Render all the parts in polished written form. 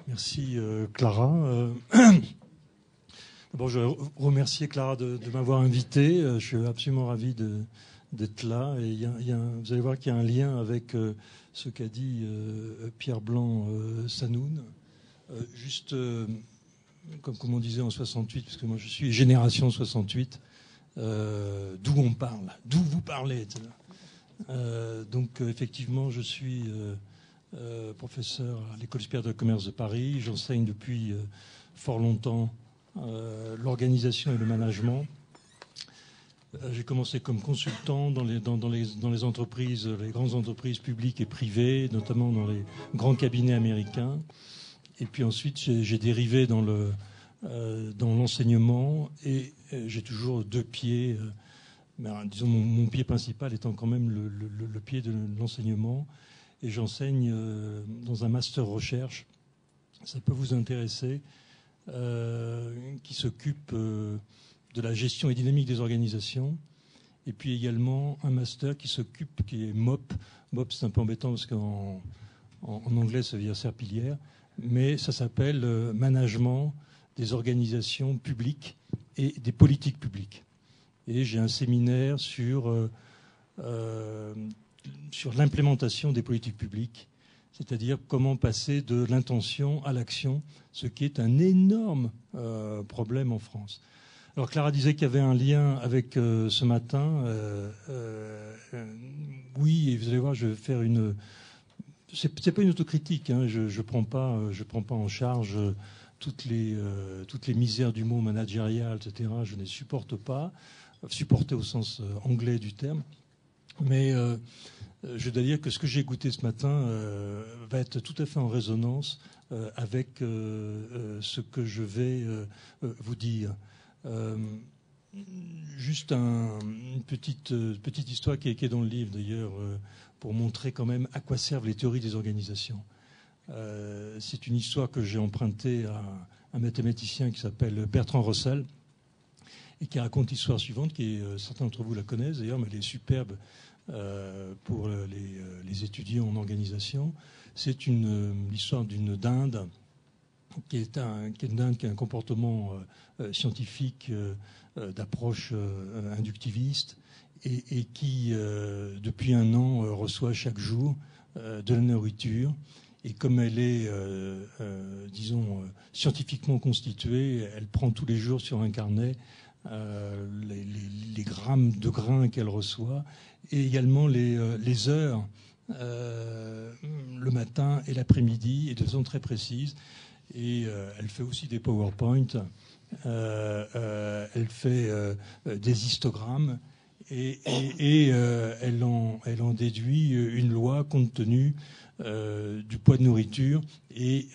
Merci Clara. D'abord, je remercie Clara de m'avoir invité. Je suis absolument ravi d'être là. Et vous allez voir qu'il y a un lien avec ce qu'a dit Pierre Blanc-Sanoun. Juste, comme on disait en 68, parce que moi je suis génération 68, d'où on parle, d'où vous parlez, etc. Donc effectivement, je suis professeur à l'École supérieure de commerce de Paris. J'enseigne depuis fort longtemps l'organisation et le management. J'ai commencé comme consultant dans les entreprises, les grandes entreprises publiques et privées, notamment dans les grands cabinets américains. Et puis ensuite, j'ai dérivé dans l'enseignement et j'ai toujours deux pieds. Disons mon pied principal étant quand même le pied de l'enseignement. Et j'enseigne dans un master recherche. Ça peut vous intéresser. Qui s'occupe de la gestion et dynamique des organisations, et puis également un master qui est MOP. MOP, c'est un peu embêtant parce qu'en anglais ça veut dire serpillière, mais ça s'appelle Management des organisations publiques et des politiques publiques. Et j'ai un séminaire sur l'implémentation des politiques publiques, c'est-à-dire comment passer de l'intention à l'action, ce qui est un énorme problème en France. Alors Clara disait qu'il y avait un lien avec ce matin. Oui, et vous allez voir, je vais faire une... C'est pas une autocritique, hein, je prends pas en charge toutes les misères du mot managérial, etc. Je ne les supporte pas, supporter au sens anglais du terme, mais... je dois dire que ce que j'ai goûté ce matin va être tout à fait en résonance avec ce que je vais vous dire. Juste une petite histoire qui est dans le livre d'ailleurs, pour montrer quand même à quoi servent les théories des organisations. C'est une histoire que j'ai empruntée à un mathématicien qui s'appelle Bertrand Russell et qui raconte l'histoire suivante, certains d'entre vous la connaissent d'ailleurs, mais elle est superbe. Pour les étudiants en organisation. C'est l'histoire d'une dinde qui est une dinde qui a un comportement scientifique d'approche inductiviste et qui, depuis un an, reçoit chaque jour de la nourriture. Et comme elle est, disons, scientifiquement constituée, elle prend tous les jours sur un carnet les grammes de grains qu'elle reçoit et également les heures le matin et l'après-midi et de façon très précise. Et elle fait aussi des PowerPoint, elle fait des histogrammes et elle en déduit une loi compte tenu du poids de nourriture et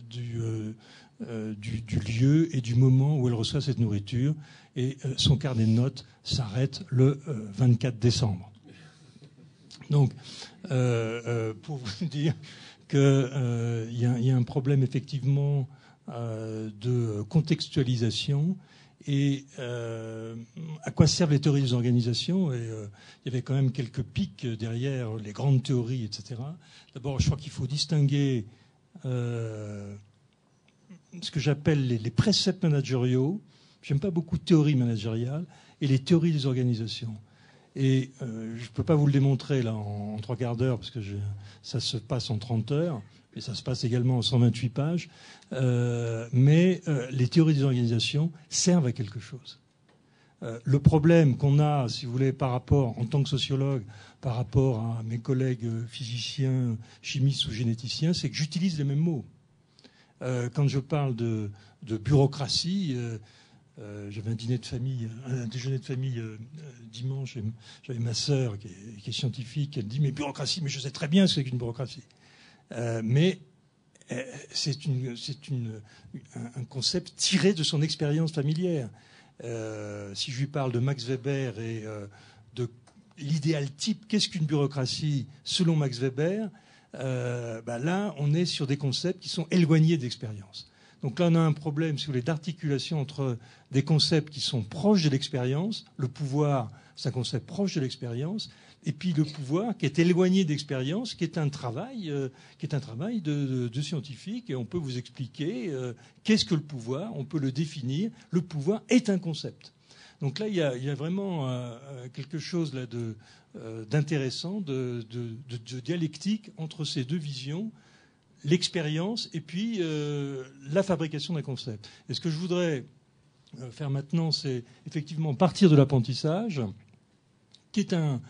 du lieu et du moment où elle reçoit cette nourriture. Et son carnet de notes s'arrête le 24 décembre. Donc, pour vous dire qu'il y a un problème effectivement de contextualisation et à quoi servent les théories des organisations. Et il y avait quand même quelques pics derrière les grandes théories, etc. D'abord, je crois qu'il faut distinguer ce que j'appelle les préceptes managériaux. J'aime pas beaucoup théorie managériale et les théories des organisations. Et je ne peux pas vous le démontrer là en 3 quarts d'heure parce que ça se passe en 30 heures et ça se passe également en 128 pages. Mais les théories des organisations servent à quelque chose. Le problème qu'on a, si vous voulez, par rapport, en tant que sociologue, par rapport à mes collègues physiciens, chimistes ou généticiens, c'est que j'utilise les mêmes mots. Quand je parle de bureaucratie, j'avais un déjeuner de famille dimanche, et j'avais ma sœur qui est scientifique, elle dit mais bureaucratie, mais je sais très bien ce qu'est qu'une bureaucratie. Mais c'est un concept tiré de son expérience familière. Si je lui parle de Max Weber et de l'idéal type, qu'est-ce qu'une bureaucratie selon Max Weber, là on est sur des concepts qui sont éloignés d'expérience. Donc là, on a un problème, si vous voulez, d'articulation entre des concepts qui sont proches de l'expérience. Le pouvoir, c'est un concept proche de l'expérience. Et puis le pouvoir qui est éloigné d'expérience, qui est un travail de scientifique. Et on peut vous expliquer qu'est-ce que le pouvoir, on peut le définir. Le pouvoir est un concept. Donc là, il y a vraiment quelque chose là d'intéressant, de dialectique entre ces deux visions, l'expérience et puis la fabrication d'un concept. Et ce que je voudrais faire maintenant, c'est effectivement partir de l'apprentissage, qui est un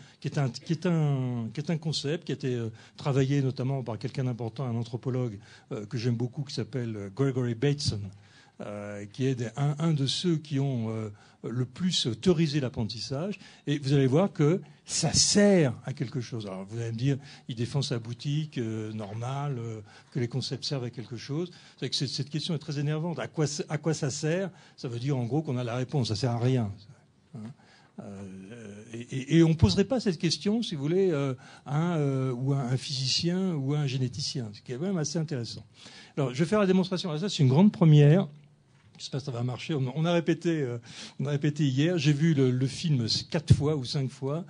concept qui a été travaillé notamment par quelqu'un d'important, un anthropologue que j'aime beaucoup, qui s'appelle Gregory Bateson, qui est un de ceux qui ont le plus théorisé l'apprentissage. Et vous allez voir que ça sert à quelque chose. Alors vous allez me dire, il défend sa boutique normale, que les concepts servent à quelque chose. C'est que cette question est très énervante. À quoi ça sert? Ça veut dire en gros qu'on a la réponse. Ça sert à rien. Hein, et on ne poserait pas cette question, si vous voulez, à un physicien ou à un généticien, ce qui est quand même assez intéressant. Alors, je vais faire la démonstration. Alors, ça, c'est une grande première. Je ne sais pas si ça va marcher. On a répété hier. J'ai vu le film 4 fois ou 5 fois.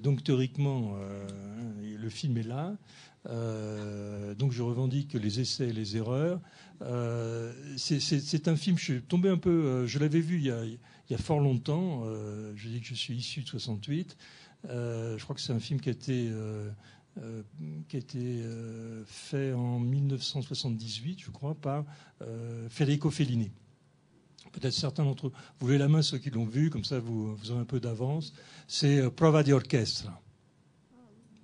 Donc, théoriquement, le film est là. Donc, je revendique les essais et les erreurs. C'est un film, je suis tombé un peu... je l'avais vu il y a fort longtemps. Je dis que je suis issu de 68. Je crois que c'est un film qui a été fait en 1978, je crois, par Federico Fellini. Peut-être certains d'entre vous levez la main, ceux qui l'ont vu, comme ça vous avez un peu d'avance. C'est Prova di Orchestra.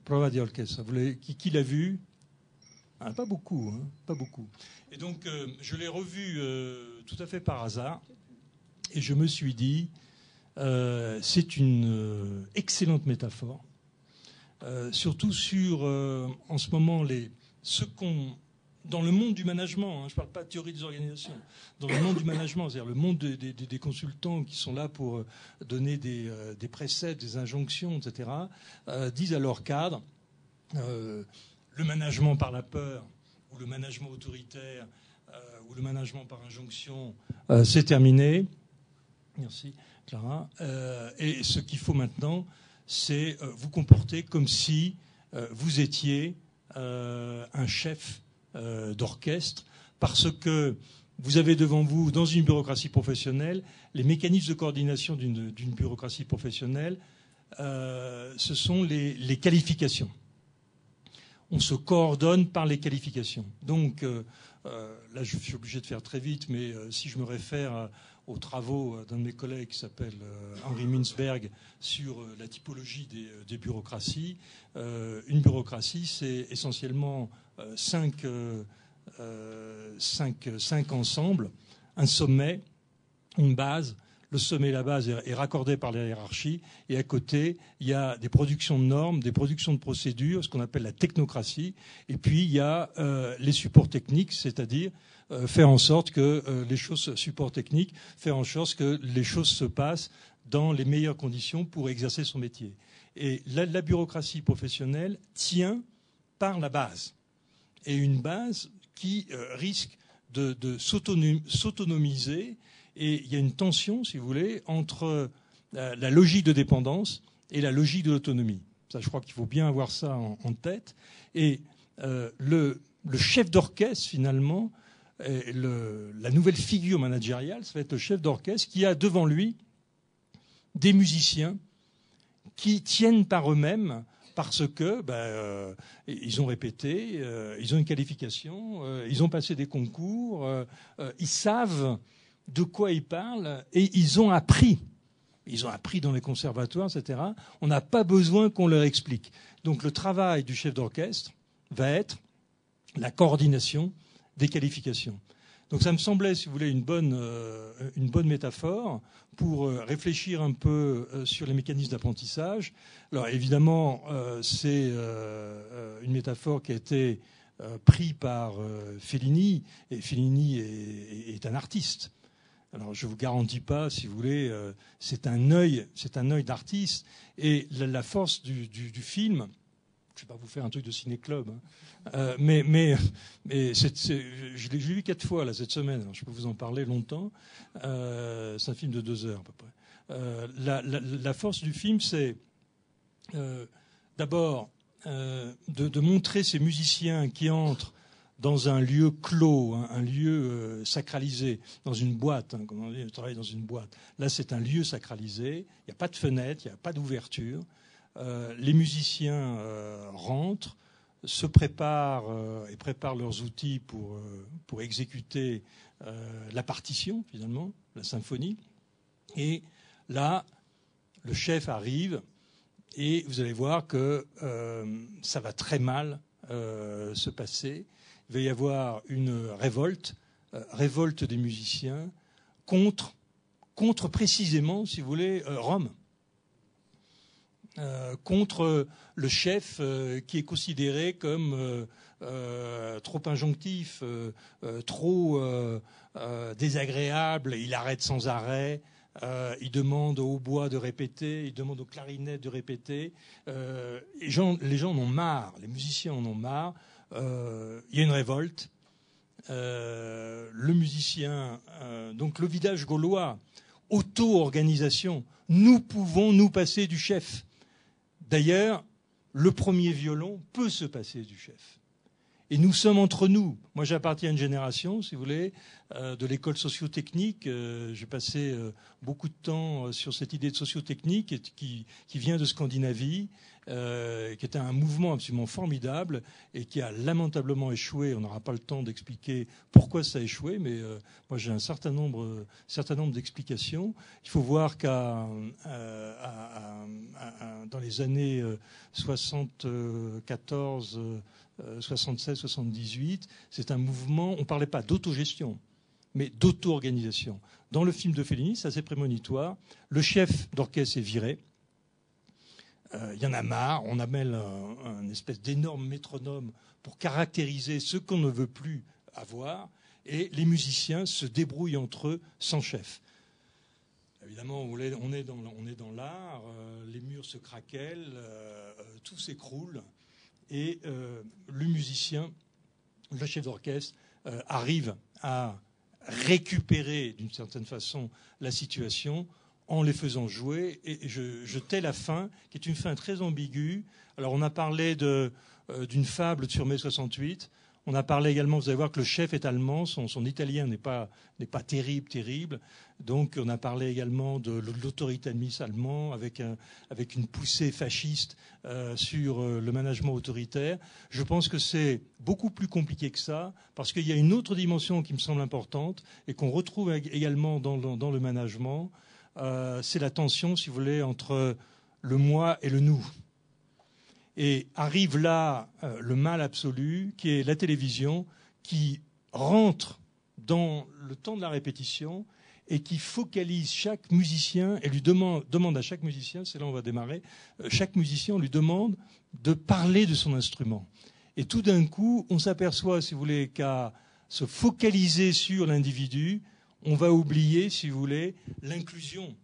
Prova di Orchestra. Qui l'a vu? Pas beaucoup, hein, pas beaucoup. Et donc, je l'ai revu tout à fait par hasard. Et je me suis dit, c'est une excellente métaphore. Surtout sur, en ce moment, dans le monde du management, hein, je ne parle pas de théorie des organisations, dans le monde du management, c'est-à-dire le monde des consultants qui sont là pour donner des préceptes, des injonctions, etc., disent à leur cadre, le management par la peur, ou le management autoritaire, ou le management par injonction, c'est terminé. Merci, Clara. Et ce qu'il faut maintenant, c'est vous comporter comme si vous étiez un chef d'orchestre, parce que vous avez devant vous, dans une bureaucratie professionnelle, les mécanismes de coordination d'une bureaucratie professionnelle, ce sont les qualifications. On se coordonne par les qualifications. Donc, là, je suis obligé de faire très vite, mais si je me réfère aux travaux d'un de mes collègues qui s'appelle Henri Münzberg sur la typologie des bureaucraties. Une bureaucratie, c'est essentiellement cinq ensembles, un sommet, une base. Le sommet et la base est raccordé par la hiérarchie. Et à côté, il y a des productions de normes, des productions de procédures, ce qu'on appelle la technocratie. Et puis, il y a les supports techniques, c'est-à-dire faire en sorte que les choses, support technique, faire en sorte que les choses se passent dans les meilleures conditions pour exercer son métier. Et la bureaucratie professionnelle tient par la base. Et une base qui risque de s'autonomiser. Et il y a une tension, si vous voulez, entre la logique de dépendance et la logique de l'autonomie. Ça, je crois qu'il faut bien avoir ça en tête. Et le chef d'orchestre, finalement, la nouvelle figure managériale, ça va être le chef d'orchestre qui a devant lui des musiciens qui tiennent par eux-mêmes parce que ils ont répété, ils ont une qualification, ils ont passé des concours, ils savent de quoi ils parlent et ils ont appris. Ils ont appris dans les conservatoires, etc. On n'a pas besoin qu'on leur explique. Donc le travail du chef d'orchestre va être la coordination des qualifications. Donc ça me semblait, si vous voulez, une bonne métaphore pour réfléchir un peu sur les mécanismes d'apprentissage. Alors évidemment, c'est une métaphore qui a été prise par Fellini, et Fellini est un artiste. Alors je ne vous garantis pas, si vous voulez, c'est un œil d'artiste. Et la force du film, je vais pas vous faire un truc de ciné-club, hein. Je l'ai vu 4 fois là cette semaine. Alors, je peux vous en parler longtemps. C'est un film de 2 heures à peu près. La force du film, c'est d'abord de montrer ces musiciens qui entrent dans un lieu clos, un lieu sacralisé, dans une boîte, hein, comme on dit, je travaille dans une boîte. Là, c'est un lieu sacralisé. Il n'y a pas de fenêtre, il n'y a pas d'ouverture. Les musiciens rentrent, se préparent et préparent leurs outils pour exécuter la partition, finalement, la symphonie. Et là, le chef arrive et vous allez voir que ça va très mal se passer. Il va y avoir une révolte des musiciens contre précisément, si vous voulez, Rome. Contre le chef qui est considéré comme trop injonctif, trop désagréable. Il arrête sans arrêt. Il demande au hautbois de répéter, il demande aux clarinettes de répéter. Les gens en ont marre, les musiciens en ont marre. Il y a une révolte. Le musicien, donc le village gaulois, auto-organisation, nous pouvons nous passer du chef. D'ailleurs, le premier violon peut se passer du chef. Et nous sommes entre nous. Moi, j'appartiens à une génération, si vous voulez, de l'école socio-technique. J'ai passé beaucoup de temps sur cette idée de socio-technique qui vient de Scandinavie, qui était un mouvement absolument formidable et qui a lamentablement échoué. On n'aura pas le temps d'expliquer pourquoi ça a échoué, mais moi, j'ai un certain nombre d'explications. Il faut voir dans les années 74... 76, 78, c'est un mouvement, on ne parlait pas d'autogestion, mais d'auto-organisation. Dans le film de Fellini, c'est assez prémonitoire, le chef d'orchestre est viré, il y en a marre, on amène un espèce d'énorme métronome pour caractériser ce qu'on ne veut plus avoir, et les musiciens se débrouillent entre eux sans chef. Évidemment, on est dans l'art, les murs se craquellent, tout s'écroule. Et le musicien, le chef d'orchestre, arrive à récupérer d'une certaine façon la situation en les faisant jouer. Et je tais la fin, qui est une fin très ambiguë. Alors on a parlé d'une fable sur mai 68. On a parlé également, vous allez voir que le chef est allemand, son italien n'est pas terrible. Donc on a parlé également de l'autoritarisme allemand avec une poussée fasciste sur le management autoritaire. Je pense que c'est beaucoup plus compliqué que ça, parce qu'il y a une autre dimension qui me semble importante et qu'on retrouve également dans le management. C'est la tension, si vous voulez, entre le moi et le nous. Et arrive là le mal absolu, qui est la télévision, qui rentre dans le temps de la répétition et qui focalise chaque musicien et lui demande à chaque musicien, c'est là où on va démarrer, chaque musicien, on lui demande de parler de son instrument. Et tout d'un coup, on s'aperçoit, si vous voulez, qu'à se focaliser sur l'individu, on va oublier, si vous voulez, l'inclusion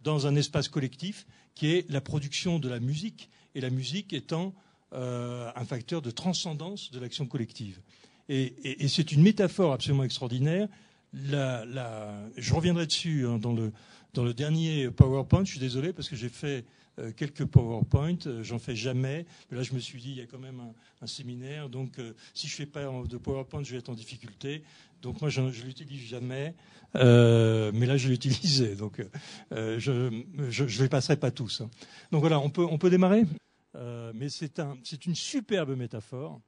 dans un espace collectif qui est la production de la musique, et la musique étant un facteur de transcendance de l'action collective. Et c'est une métaphore absolument extraordinaire. Je reviendrai dessus hein, dans le dernier PowerPoint. Je suis désolé parce que j'ai fait quelques PowerPoint. J'en fais jamais. Mais là, je me suis dit, il y a quand même un séminaire. Donc, si je fais pas de PowerPoint, je vais être en difficulté. Donc, moi, je l'utilise jamais. Mais là, je l'ai utilisé. Donc, je les passerai pas tous. Hein. Donc, voilà, on peut démarrer. Mais c'est une superbe métaphore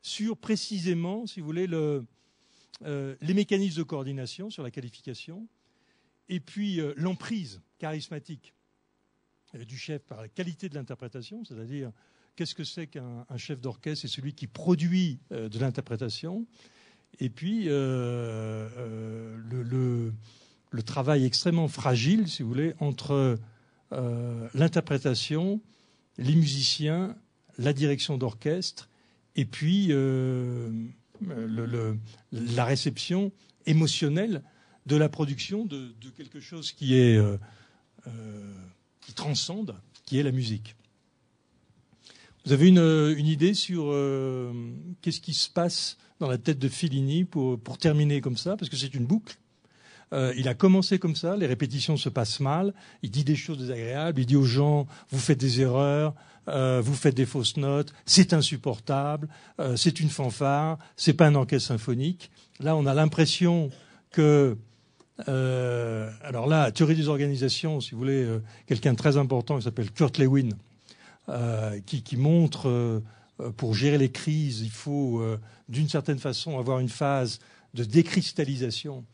sur précisément, si vous voulez, les mécanismes de coordination sur la qualification et puis l'emprise charismatique du chef par la qualité de l'interprétation, c'est-à-dire qu'est-ce que c'est qu'un chef d'orchestre? C'est celui qui produit de l'interprétation et puis le travail extrêmement fragile, si vous voulez, entre l'interprétation, les musiciens, la direction d'orchestre et puis la réception émotionnelle de la production de quelque chose qui transcende, qui est la musique. Vous avez une idée sur qu'est-ce qui se passe dans la tête de Fellini pour terminer comme ça, parce que c'est une boucle. Il a commencé comme ça, les répétitions se passent mal, il dit des choses désagréables, il dit aux gens, vous faites des erreurs, vous faites des fausses notes, c'est insupportable, c'est une fanfare, c'est pas un orchestre symphonique. Là, on a l'impression que... alors là, théorie des organisations, si vous voulez, quelqu'un de très important qui s'appelle Kurt Lewin, qui montre, pour gérer les crises, il faut, d'une certaine façon, avoir une phase de décristallisation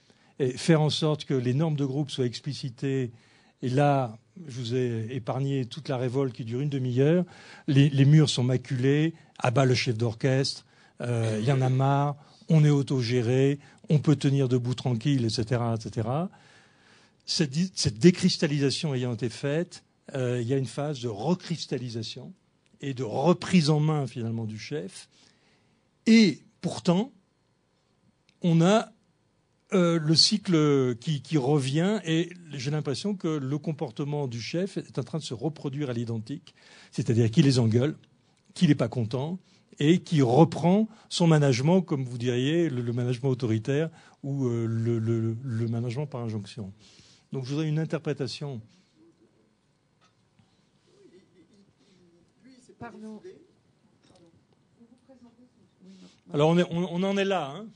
et faire en sorte que les normes de groupe soient explicitées. Et là, je vous ai épargné toute la révolte qui dure une demi-heure. Les murs sont maculés, à bas le chef d'orchestre, il y en a marre, on est autogéré, on peut tenir debout tranquille, etc., etc. Cette décristallisation ayant été faite, il y a une phase de recristallisation et de reprise en main, finalement, du chef. Et pourtant, on a le cycle qui revient, et j'ai l'impression que le comportement du chef est en train de se reproduire à l'identique, c'est-à-dire qu'il les engueule, qu'il n'est pas content, et qui reprend son management, comme vous diriez, le management autoritaire ou le management par injonction. Donc je voudrais une interprétation. Pardon. Alors on en est là, hein.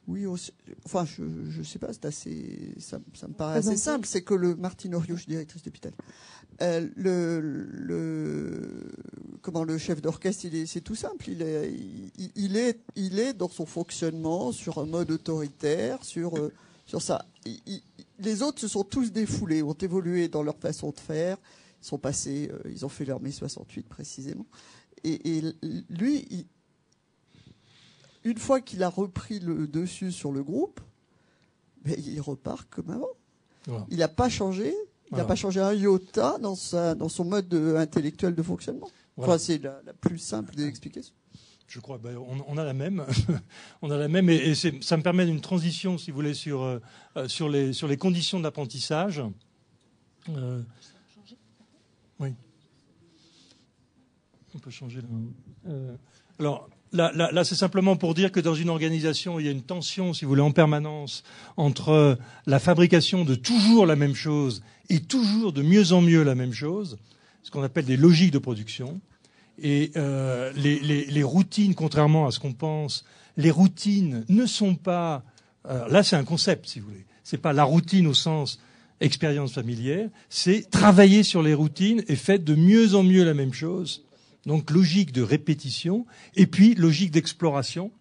Oui, enfin, je sais pas, c'est assez, ça me paraît assez simple. C'est que le Martine Oriot, je suis directrice d'hôpital. Comment le chef d'orchestre, c'est tout simple. Il est dans son fonctionnement sur un mode autoritaire, sur ça. Les autres se sont tous défoulés, ont évolué dans leur façon de faire. Ils sont passés, ils ont fait leur mai 68 précisément. Et lui, une fois qu'il a repris le dessus sur le groupe, ben, il repart comme avant. Voilà. Il n'a pas changé. Il n'a pas changé un iota dans son mode intellectuel de fonctionnement. Voilà. Enfin, c'est la plus simple des explications. Je crois. Ben, on a la même. On a la même. Et ça me permet d'une transition, si vous voulez, sur les conditions de l'apprentissage. Oui. On peut changer. Alors. Là, c'est simplement pour dire que dans une organisation, il y a une tension, si vous voulez, en permanence entre la fabrication de toujours la même chose et toujours de mieux en mieux la même chose, ce qu'on appelle des logiques de production. Et les routines, contrairement à ce qu'on pense, les routines ne sont pas... là, c'est un concept, si vous voulez. C'est pas la routine au sens expérience familière, c'est travailler sur les routines et faire de mieux en mieux la même chose. Donc logique de répétition et puis logique d'exploration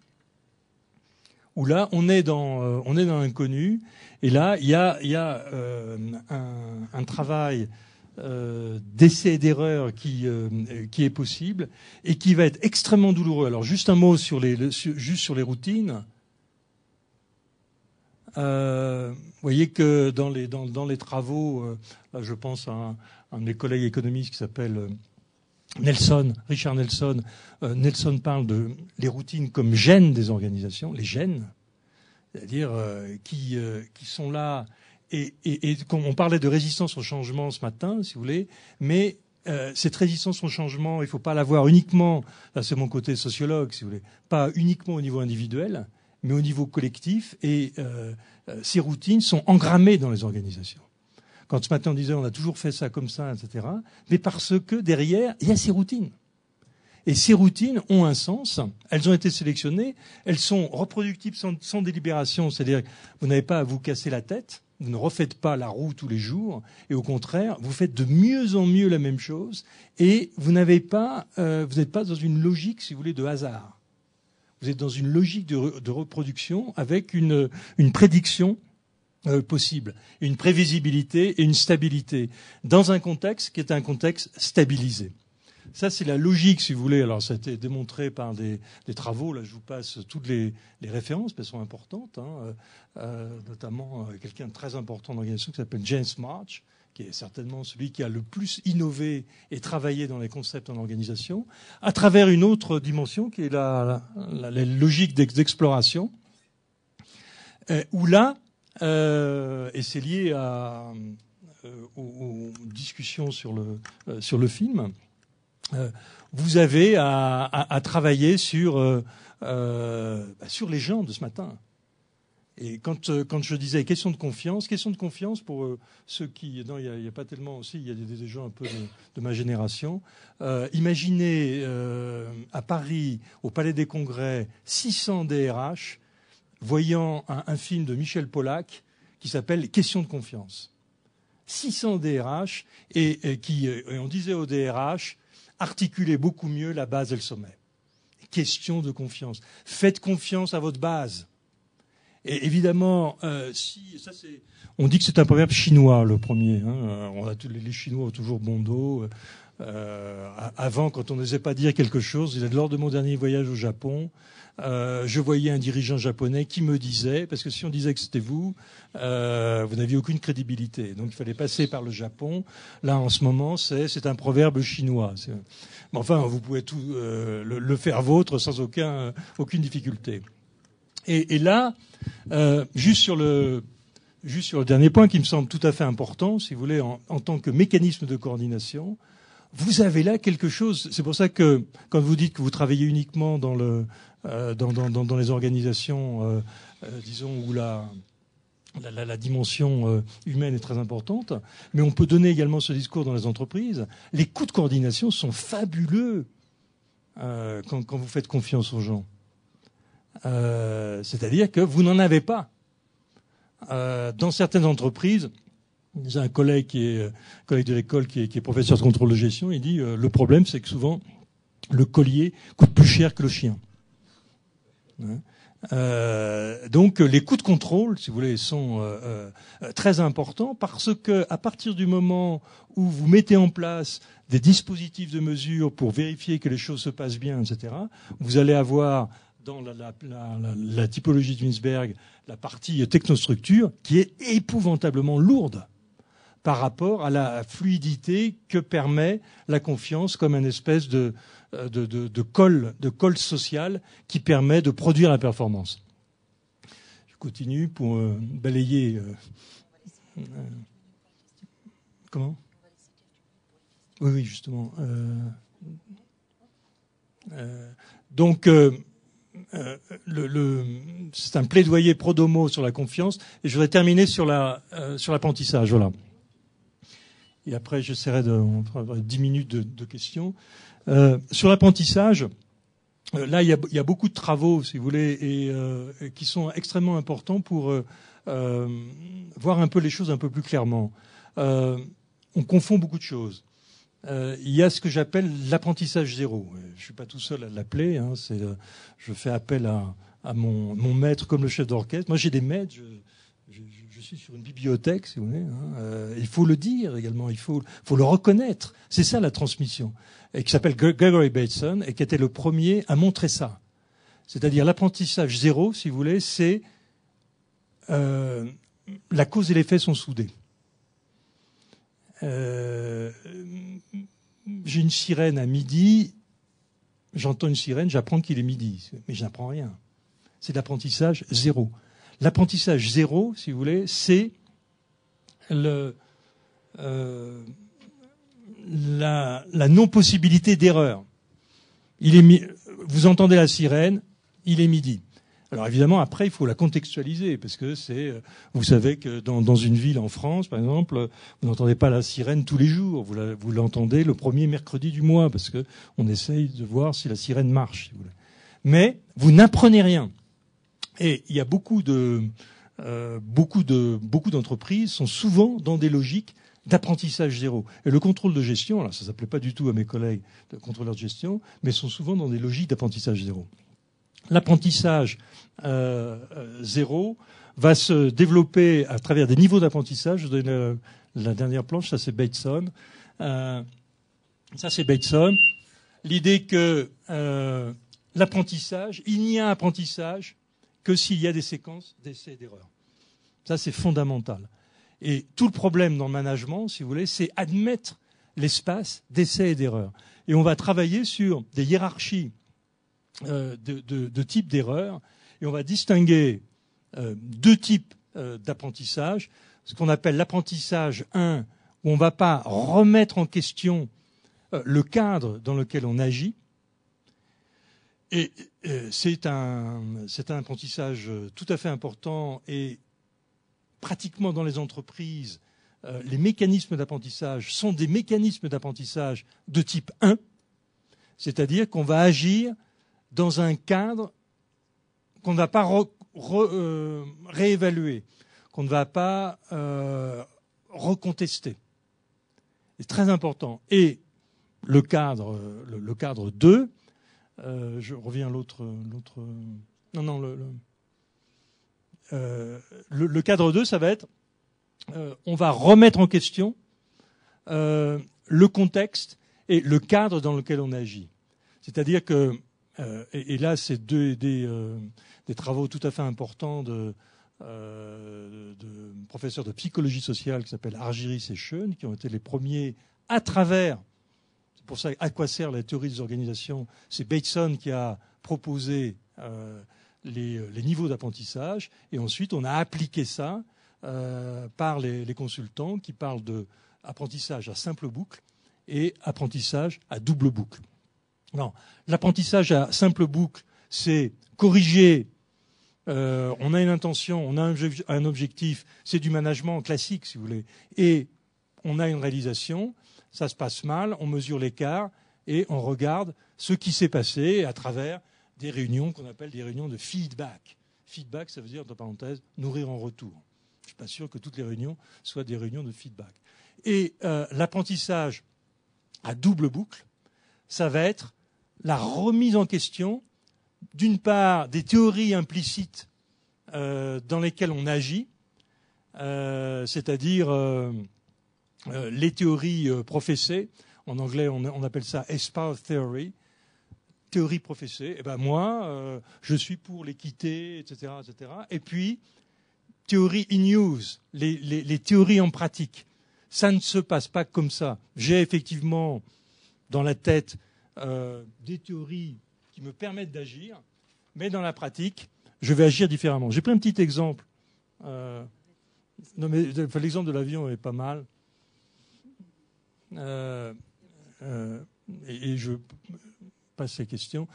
où là on est dans l'inconnu et là il y a un travail d'essai et d'erreur qui est possible et qui va être extrêmement douloureux. Alors juste un mot sur les routines. Vous voyez que dans les travaux, là je pense à un de mes collègues économistes qui s'appelle Richard Nelson. Nelson parle de les routines comme gènes des organisations, les gènes, c'est-à-dire qui sont là. Et on parlait de résistance au changement ce matin, si vous voulez, mais cette résistance au changement, il ne faut pas la voir uniquement, là c'est mon côté sociologue, si vous voulez, pas uniquement au niveau individuel, mais au niveau collectif. Et ces routines sont engrammées dans les organisations. Quand ce matin on disait on a toujours fait ça comme ça, etc. Mais parce que derrière, il y a ces routines. Et ces routines ont un sens, elles ont été sélectionnées, elles sont reproductibles sans délibération, c'est-à-dire que vous n'avez pas à vous casser la tête, vous ne refaites pas la roue tous les jours, et au contraire, vous faites de mieux en mieux la même chose, et vous n'êtes pas dans une logique, si vous voulez, de hasard. Vous êtes dans une logique de reproduction avec une prédiction possible, une prévisibilité et une stabilité, dans un contexte qui est un contexte stabilisé. Ça, c'est la logique, si vous voulez. Alors, ça a été démontré par des travaux. Là, je vous passe toutes les références, parce qu'elles sont importantes, notamment quelqu'un de très important dans l'organisation qui s'appelle James March, qui est certainement celui qui a le plus innové et travaillé dans les concepts en organisation, à travers une autre dimension qui est la logique d'exploration, où là, et c'est lié aux discussions sur le film, vous avez à travailler sur les gens de ce matin. Et quand je disais question de confiance pour ceux qui... Non, il n'y a pas tellement aussi, il y a des gens un peu de ma génération. Imaginez à Paris, au Palais des Congrès, 600 DRH voyant un film de Michel Pollack qui s'appelle Question de confiance. 600 DRH et on disait aux DRH, articulez beaucoup mieux la base et le sommet. Question de confiance. Faites confiance à votre base. Et évidemment, on dit que c'est un proverbe chinois, le premier. Les Chinois ont toujours bon dos. Avant, quand on n'osait pas dire quelque chose, lors de mon dernier voyage au Japon, je voyais un dirigeant japonais qui me disait, parce que si on disait que c'était vous n'aviez aucune crédibilité. Donc il fallait passer par le Japon. Là, en ce moment, c'est un proverbe chinois. Mais enfin, vous pouvez tout le faire vôtre sans aucune difficulté. Et là, juste sur le dernier point qui me semble tout à fait important, si vous voulez, en tant que mécanisme de coordination, vous avez là quelque chose. C'est pour ça que quand vous dites que vous travaillez uniquement dans les organisations, disons, où la dimension humaine est très importante, mais on peut donner également ce discours dans les entreprises. Les coûts de coordination sont fabuleux quand vous faites confiance aux gens. C'est-à-dire que vous n'en avez pas. Dans certaines entreprises, j'ai un collègue collègue de l'école qui est professeur de contrôle de gestion, il dit le problème c'est que souvent le collier coûte plus cher que le chien. Donc les coûts de contrôle, si vous voulez, sont très importants parce que à partir du moment où vous mettez en place des dispositifs de mesure pour vérifier que les choses se passent bien, etc., vous allez avoir dans la typologie de Winsberg la partie technostructure qui est épouvantablement lourde par rapport à la fluidité que permet la confiance comme une espèce de colle social qui permet de produire la performance. Je continue pour balayer. Comment ? Oui, justement. Donc, c'est un plaidoyer pro domo sur la confiance, et je voudrais terminer sur l'apprentissage. Voilà. Et après, j'essaierai on fera 10 minutes de questions. Sur l'apprentissage, là, il y a beaucoup de travaux, si vous voulez, et qui sont extrêmement importants pour voir un peu les choses un peu plus clairement. On confond beaucoup de choses. Il y a ce que j'appelle l'apprentissage zéro. Je suis pas tout seul à l'appeler. Je fais appel à mon maître comme le chef d'orchestre. Moi, j'ai des maîtres. Je suis sur une bibliothèque, si vous voulez. Il faut le dire également. Il faut le reconnaître. C'est ça la transmission. Et qui s'appelle Gregory Bateson et qui était le premier à montrer ça. C'est-à-dire l'apprentissage zéro, si vous voulez, c'est la cause et l'effet sont soudés. J'ai une sirène à midi, j'entends une sirène, j'apprends qu'il est midi, mais je n'apprends rien. C'est l'apprentissage zéro. L'apprentissage zéro, si vous voulez, c'est la non-possibilité d'erreur. Vous entendez la sirène, il est midi. Alors évidemment, après, il faut la contextualiser, parce que vous savez que dans une ville en France, par exemple, vous n'entendez pas la sirène tous les jours. Vous l'entendez le premier mercredi du mois, parce que on essaye de voir si la sirène marche, si vous voulez. Mais vous n'apprenez rien. Et il y a beaucoup d'entreprises sont souvent dans des logiques d'apprentissage zéro. Et le contrôle de gestion, alors ça s'appelait pas du tout à mes collègues de contrôleurs de gestion, mais sont souvent dans des logiques d'apprentissage zéro. L'apprentissage zéro va se développer à travers des niveaux d'apprentissage. Je vous donne la dernière planche, ça c'est Bateson. L'idée que l'apprentissage, il n'y a apprentissage que s'il y a des séquences d'essais et d'erreurs. Ça c'est fondamental. Et tout le problème dans le management, si vous voulez, c'est admettre l'espace d'essais et d'erreurs. Et on va travailler sur des hiérarchies de types d'erreurs, et on va distinguer deux types d'apprentissage. ce qu'on appelle l'apprentissage 1, où on ne va pas remettre en question le cadre dans lequel on agit. Et c'est un apprentissage tout à fait important et pratiquement dans les entreprises, les mécanismes d'apprentissage sont des mécanismes d'apprentissage de type 1, c'est-à-dire qu'on va agir dans un cadre qu'on ne va pas réévaluer, qu'on ne va pas recontester. C'est très important. Et le cadre 2, je reviens à l'autre. Non, le cadre 2, ça va être, on va remettre en question le contexte et le cadre dans lequel on agit. C'est-à-dire que, et là, c'est des travaux tout à fait importants de professeurs de psychologie sociale qui s'appellent Argyris et Schoen, qui ont été les premiers à travers. C'est pour ça à quoi sert la théorie des organisations. C'est Bateson qui a proposé les niveaux d'apprentissage, et ensuite on a appliqué ça par les consultants qui parlent de apprentissage à simple boucle et apprentissage à double boucle. Non, l'apprentissage à simple boucle, c'est corriger. On a une intention, on a un objectif, c'est du management classique, si vous voulez, et on a une réalisation, ça se passe mal, on mesure l'écart et on regarde ce qui s'est passé à travers des réunions qu'on appelle des réunions de feedback. Feedback, ça veut dire, entre parenthèses, nourrir en retour. Je ne suis pas sûr que toutes les réunions soient des réunions de feedback. Et l'apprentissage à double boucle, ça va être la remise en question, d'une part, des théories implicites dans lesquelles on agit, c'est-à-dire les théories professées. En anglais, on appelle ça espoused theory, théorie professée. Et ben moi, je suis pour l'équité, etc., etc. Et puis, théorie in use, les théories en pratique. Ça ne se passe pas comme ça. J'ai effectivement dans la tête des théories qui me permettent d'agir, mais dans la pratique, je vais agir différemment. J'ai pris un petit exemple. Non, mais l'exemple de l'avion est pas mal. Et je passe ces questions.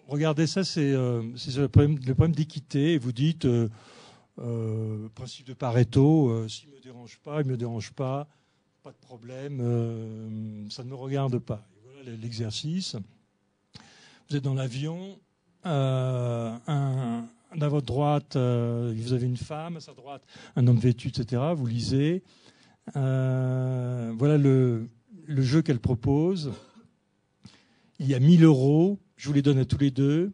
Regardez ça, c'est le problème d'équité. Et vous dites, principe de Pareto, s'il ne me dérange pas, il ne me dérange pas, pas de problème, ça ne me regarde pas. Et voilà l'exercice. Vous êtes dans l'avion, à votre droite, vous avez une femme, à sa droite, un homme vêtu, etc. Vous lisez. Voilà le jeu qu'elle propose. Il y a 1 000 €. Je vous les donne à tous les deux,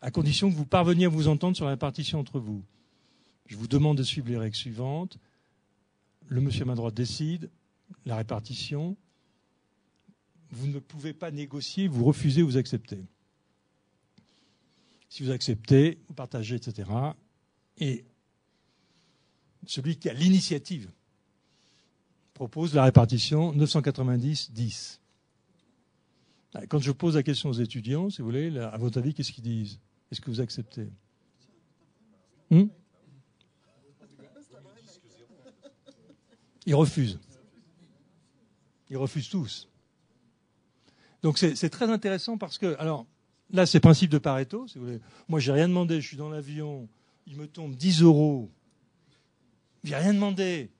à condition que vous parveniez à vous entendre sur la répartition entre vous. Je vous demande de suivre les règles suivantes. Le monsieur à ma droite décide la répartition. Vous ne pouvez pas négocier, vous refusez, vous acceptez. Si vous acceptez, vous partagez, etc. Et celui qui a l'initiative propose la répartition 990-10. Quand je pose la question aux étudiants, si vous voulez, à votre avis, qu'est-ce qu'ils disent? Est-ce que vous acceptez? Ils refusent. Ils refusent tous. Donc c'est très intéressant parce que, alors, là, c'est le principe de Pareto, si vous voulez. Moi, j'ai rien demandé, je suis dans l'avion, il me tombe 10 €. J'ai rien demandé.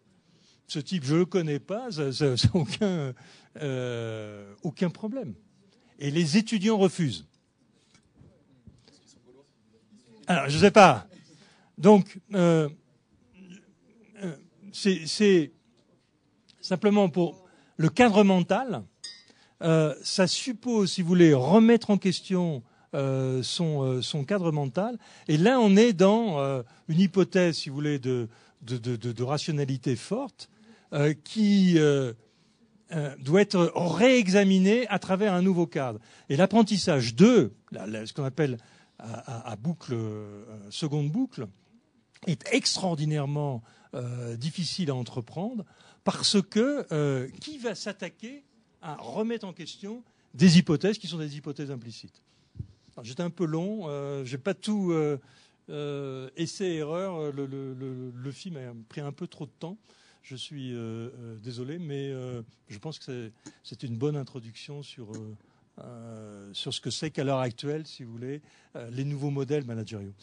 Ce type, je ne le connais pas, ça aucun problème. Et les étudiants refusent. Alors, je ne sais pas. Donc, c'est simplement pour le cadre mental, ça suppose, si vous voulez, remettre en question son cadre mental. Et là, on est dans une hypothèse, si vous voulez, de rationalité forte qui doit être réexaminée à travers un nouveau cadre. Et l'apprentissage 2, ce qu'on appelle à boucle, seconde boucle, est extraordinairement difficile à entreprendre parce que qui va s'attaquer à remettre en question des hypothèses qui sont des hypothèses implicites. J'étais un peu long, j'ai pas tout essai-erreur. Le film a pris un peu trop de temps. Je suis désolé, mais je pense que c'est une bonne introduction sur ce que c'est qu'à l'heure actuelle, si vous voulez, les nouveaux modèles managériaux.